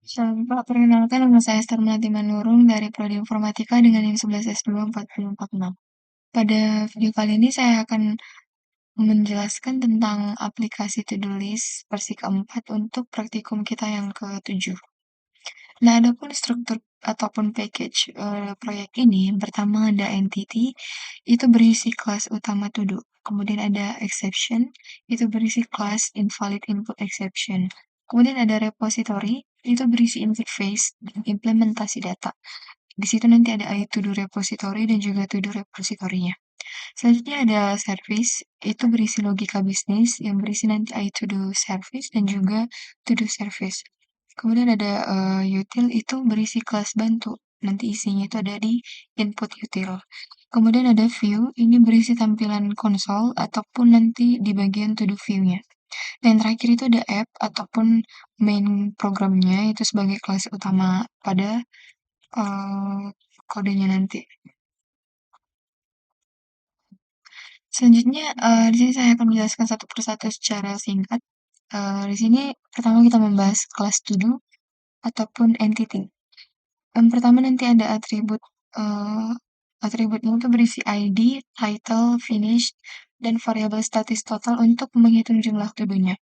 Coba perkenalkan nama saya Starmati Manurung dari Prodi Informatika dengan NIM 11S24046. Pada video kali ini saya akan menjelaskan tentang aplikasi to-do list versi keempat untuk praktikum kita yang ketujuh. Nah, adapun struktur ataupun package proyek ini, yang pertama ada entity, itu berisi kelas utama to do. Kemudian ada exception, itu berisi kelas invalid input exception. Kemudian ada repository, itu berisi interface dan implementasi data. Di situ nanti ada to-do repository dan juga to-do repository-nya. Selanjutnya ada service, itu berisi logika bisnis yang berisi nanti to-do service dan juga to-do service. Kemudian ada util itu berisi kelas bantu. Nanti isinya itu ada di input util. Kemudian ada view, ini berisi tampilan konsol ataupun nanti di bagian to-do view-nya. Dan terakhir itu ada app ataupun main programnya itu sebagai kelas utama pada kodenya nanti. Selanjutnya, di sini saya akan menjelaskan satu persatu secara singkat. Di sini pertama kita membahas kelas to do ataupun entity. Yang pertama nanti ada atribut, atributnya itu berisi ID, title, finish, dan variabel statis total untuk menghitung jumlah to do-nya.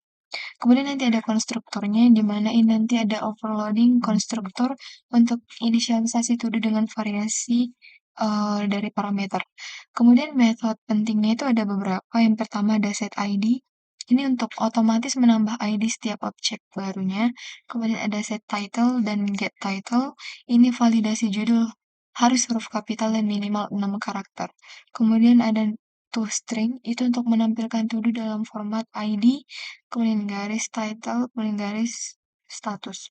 Kemudian nanti ada konstruktornya, di mana ini nanti ada overloading konstruktor untuk inisialisasi to do dengan variasi dari parameter. Kemudian metode pentingnya itu ada beberapa. Yang pertama ada set ID. Ini untuk otomatis menambah ID setiap objek barunya. Kemudian ada set title dan get title. Ini validasi judul. Harus huruf kapital dan minimal 6 karakter. Kemudian ada toString, itu untuk menampilkan to do dalam format ID, kemudian garis title, kemudian garis status.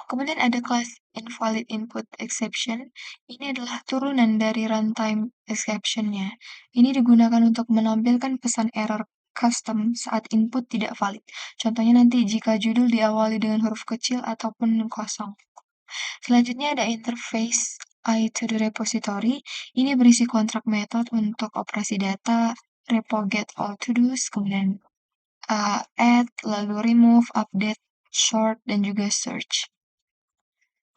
Kemudian ada kelas invalid input exception. Ini adalah turunan dari runtime exception-nya. Ini digunakan untuk menampilkan pesan error custom saat input tidak valid. Contohnya nanti jika judul diawali dengan huruf kecil ataupun kosong. Selanjutnya ada interface to the repository. Ini berisi kontrak method untuk operasi data, repo get all to-dos, kemudian add, lalu remove, update, sort, dan juga search.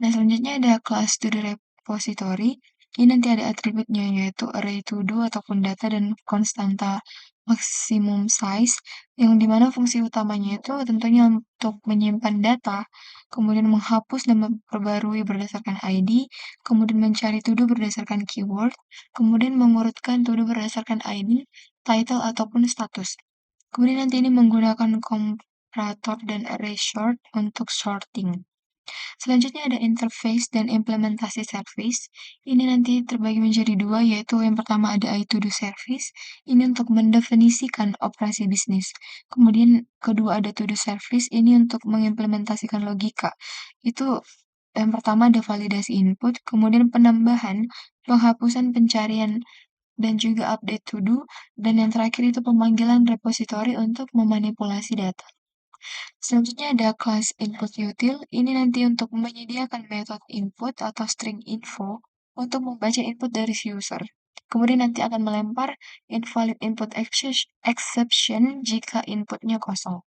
Nah, selanjutnya ada kelas to the repository. Ini nanti ada atributnya, yaitu array to do ataupun data dan konstanta maximum size, yang dimana fungsi utamanya itu tentunya untuk menyimpan data, kemudian menghapus dan memperbarui berdasarkan ID, kemudian mencari to do berdasarkan keyword, kemudian mengurutkan to do berdasarkan ID, title, ataupun status. Kemudian nanti ini menggunakan komparator dan array sort untuk sorting. Selanjutnya ada interface dan implementasi service. Ini nanti terbagi menjadi dua, yaitu yang pertama ada iToDo Service. Ini untuk mendefinisikan operasi bisnis. Kemudian kedua ada To-Do Service, ini untuk mengimplementasikan logika. Itu yang pertama ada validasi input, kemudian penambahan, penghapusan pencarian, dan juga update to-do, dan yang terakhir itu pemanggilan repository untuk memanipulasi data. Selanjutnya ada kelas input util. Ini nanti untuk menyediakan metode input atau string info untuk membaca input dari si user. Kemudian nanti akan melempar invalid input exception jika inputnya kosong.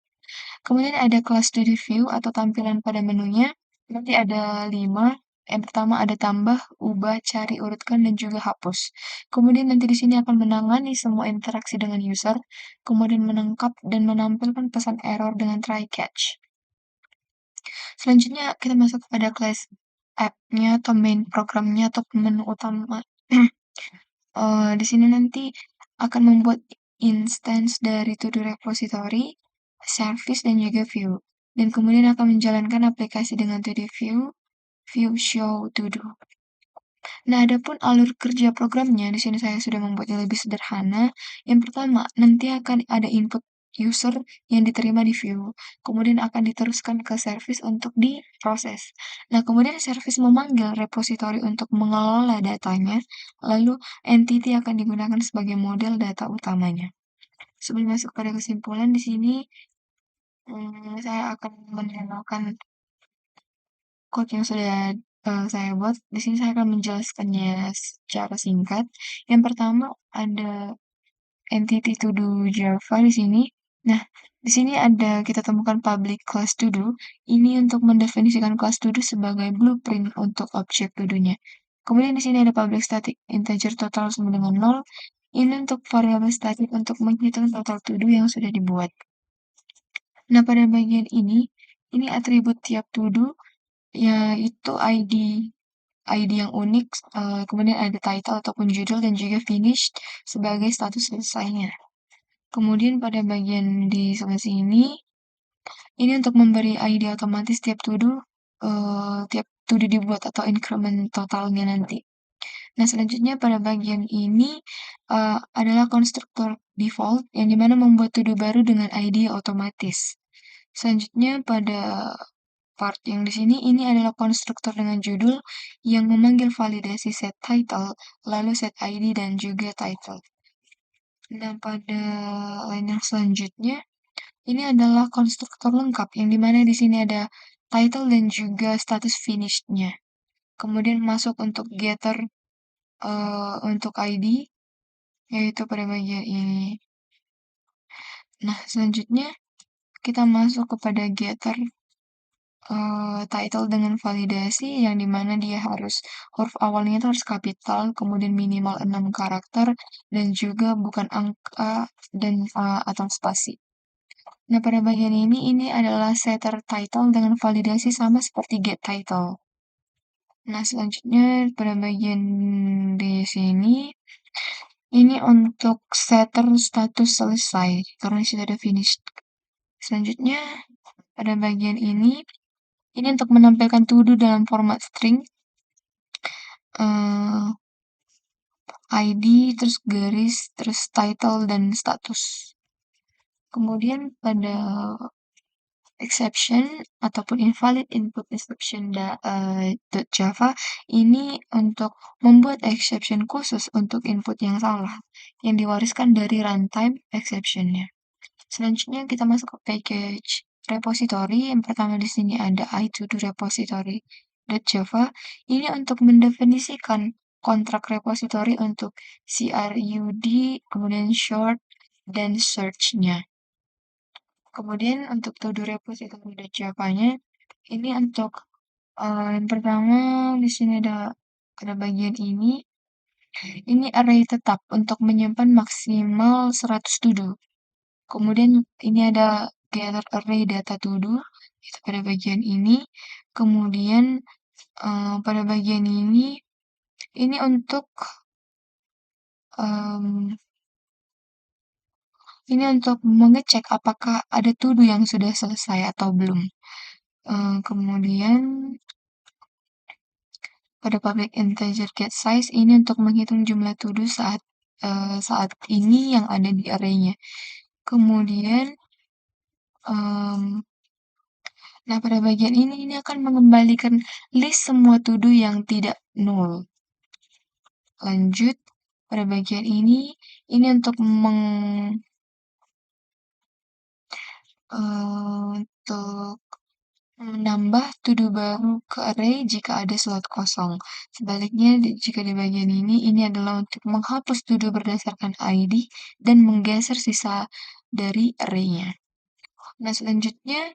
Kemudian ada kelas to view atau tampilan pada menunya. Nanti ada 5. Yang pertama ada tambah, ubah, cari, urutkan, dan juga hapus. Kemudian nanti di sini akan menangani semua interaksi dengan user, kemudian menangkap dan menampilkan pesan error dengan try catch. Selanjutnya kita masuk kepada kelas app-nya atau main programnya atau menu utama. Di sini nanti akan membuat instance dari to-do repository, service, dan juga view. Dan kemudian akan menjalankan aplikasi dengan to-do view, view show to-do. Nah, adapun alur kerja programnya, di sini saya sudah membuatnya lebih sederhana. Yang pertama, nanti akan ada input user yang diterima di view, kemudian akan diteruskan ke service untuk diproses. Nah, kemudian service memanggil repository untuk mengelola datanya, lalu entity akan digunakan sebagai model data utamanya. Sebelum masuk pada kesimpulan, di sini saya akan menambahkan code yang sudah saya buat. Di sini saya akan menjelaskannya secara singkat. Yang pertama ada entity to do Java di sini. Nah, Di sini ada kita temukan public class to do. Ini untuk mendefinisikan class to do sebagai blueprint untuk objek to do-nya. Kemudian di sini ada public static integer total sama dengan 0. Ini untuk variabel static untuk menghitung total to do yang sudah dibuat. Nah, pada bagian ini atribut tiap to do, yaitu ID yang unik, kemudian ada title ataupun judul dan juga finish sebagai status selesainya. Kemudian pada bagian di sebelah sini, ini untuk memberi ID otomatis tiap to do dibuat atau increment totalnya nanti. Nah, selanjutnya pada bagian ini adalah konstruktor default yang dimana membuat to do baru dengan ID otomatis. Selanjutnya pada part yang di sini ini adalah konstruktor dengan judul yang memanggil validasi set title, lalu set ID dan juga title. Nah, pada line yang selanjutnya ini adalah konstruktor lengkap yang dimana di sini ada title dan juga status finishnya. Kemudian masuk untuk getter untuk ID yaitu pada bagian ini. Nah, selanjutnya kita masuk kepada getter title dengan validasi yang dimana dia harus huruf awalnya itu harus kapital, kemudian minimal 6 karakter, dan juga bukan angka dan atau spasi. Nah, pada bagian ini adalah setter title dengan validasi sama seperti get title. Nah, selanjutnya pada bagian di sini, ini untuk setter status selesai, karena sudah ada finish. Selanjutnya, pada bagian ini untuk menampilkan to do dalam format string, ID, terus garis, terus title, dan status. Kemudian pada exception ataupun invalid input exception .java ini untuk membuat exception khusus untuk input yang salah yang diwariskan dari runtime exception-nya. Selanjutnya kita masuk ke package repository. Yang pertama di sini ada i2do repository.java. Ini untuk mendefinisikan kontrak repository untuk CRUD, kemudian short, dan search-nya. Kemudian untuk to-do repository.java-nya, ini untuk yang pertama di sini ada bagian ini array tetap untuk menyimpan maksimal 100 to-do. Kemudian ini ada gather array data to do itu pada bagian ini. Kemudian pada bagian ini untuk um, mengecek apakah ada to do yang sudah selesai atau belum. Kemudian pada public integer get size ini untuk menghitung jumlah to do saat ini yang ada di array-nya. Kemudian nah, pada bagian ini akan mengembalikan list semua to do yang tidak null. Lanjut, pada bagian ini untuk untuk menambah to do baru ke array jika ada slot kosong. Sebaliknya, jika di bagian ini adalah untuk menghapus to do berdasarkan ID dan menggeser sisa dari array-nya. Nah, selanjutnya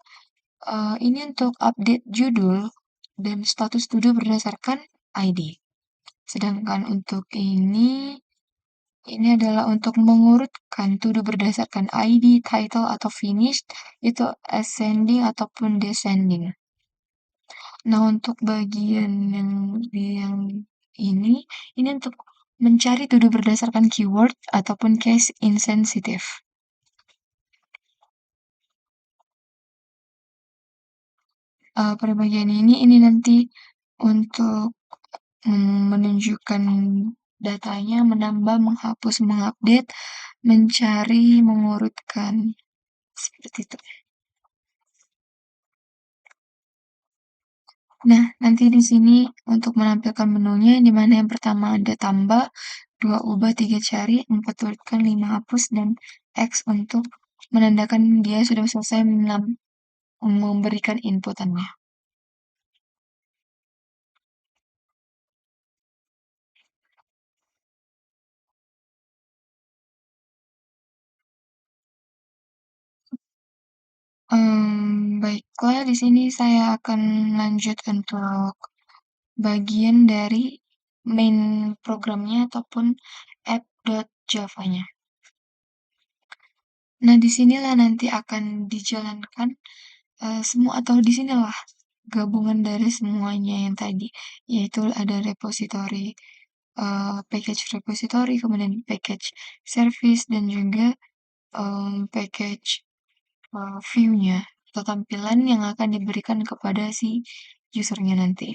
ini untuk update judul dan status to do berdasarkan ID. Sedangkan untuk ini adalah untuk mengurutkan to do berdasarkan ID, title, atau finish, itu ascending ataupun descending. Nah, untuk bagian yang ini untuk mencari to do berdasarkan keyword ataupun case insensitive. Pada bagian ini nanti untuk menunjukkan datanya, menambah, menghapus, mengupdate, mencari, mengurutkan, seperti itu. Nah, nanti di sini untuk menampilkan menunya, di mana yang pertama ada tambah, 2 ubah, 3 cari, 4 urutkan, 5 hapus, dan X untuk menandakan dia sudah selesai memberikan inputannya. Baiklah, di sini saya akan lanjut untuk bagian dari main programnya ataupun app.java-nya. Nah, di sinilah nanti akan dijalankan semua atau di sinilah gabungan dari semuanya yang tadi, yaitu ada repository, package repository, kemudian package service, dan juga package view-nya atau tampilan yang akan diberikan kepada si usernya nanti.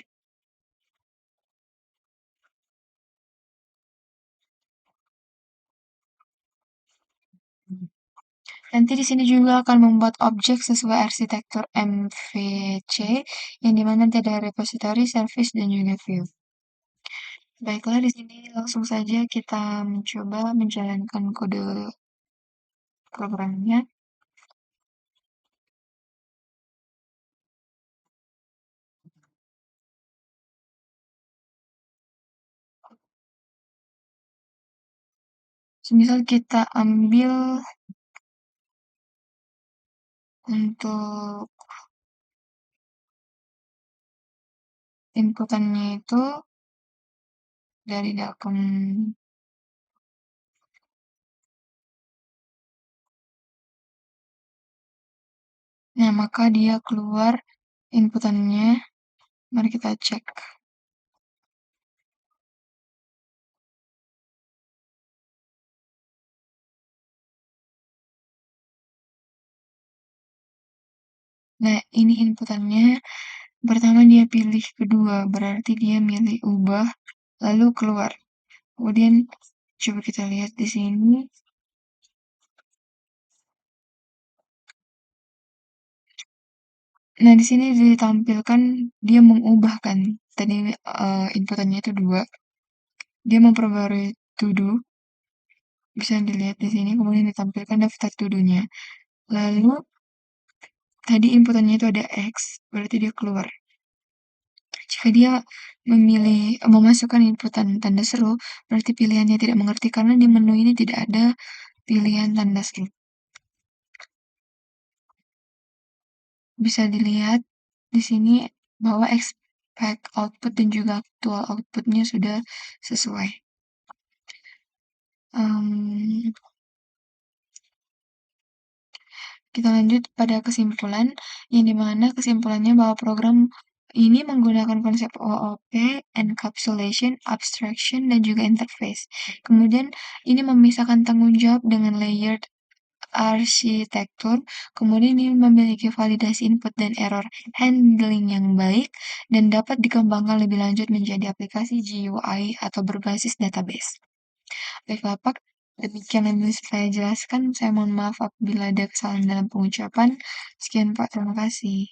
Nanti di sini juga akan membuat objek sesuai arsitektur MVC, yang dimana nanti ada repository, service, dan juga view. Baiklah, di sini langsung saja kita mencoba menjalankan kode programnya. Semisal kita ambil untuk inputannya itu dari dakem. Nah, maka dia keluar inputannya. Mari kita cek. Nah, ini inputannya. Pertama dia pilih kedua, berarti dia milih ubah, lalu keluar. Kemudian coba kita lihat di sini. Nah, di sini ditampilkan dia mengubahkan. Tadi inputannya itu dua. Dia memperbarui to do. Bisa dilihat di sini, kemudian ditampilkan daftar to-do-nya. Lalu tadi inputannya itu ada X, berarti dia keluar. Jika dia memilih memasukkan inputan tanda seru, berarti pilihannya tidak mengerti karena di menu ini tidak ada pilihan tanda seru. Bisa dilihat di sini bahwa expect output dan juga actual outputnya sudah sesuai. Um, Kita lanjut pada kesimpulan, yang dimana kesimpulannya bahwa program ini menggunakan konsep OOP, encapsulation, abstraction, dan juga interface. Kemudian ini memisahkan tanggung jawab dengan layered arsitektur, kemudian ini memiliki validasi input dan error handling yang baik, dan dapat dikembangkan lebih lanjut menjadi aplikasi GUI atau berbasis database. Baiklah Pak, demikian yang bisa saya jelaskan. Saya mohon maaf apabila ada kesalahan dalam pengucapan. Sekian Pak, terima kasih.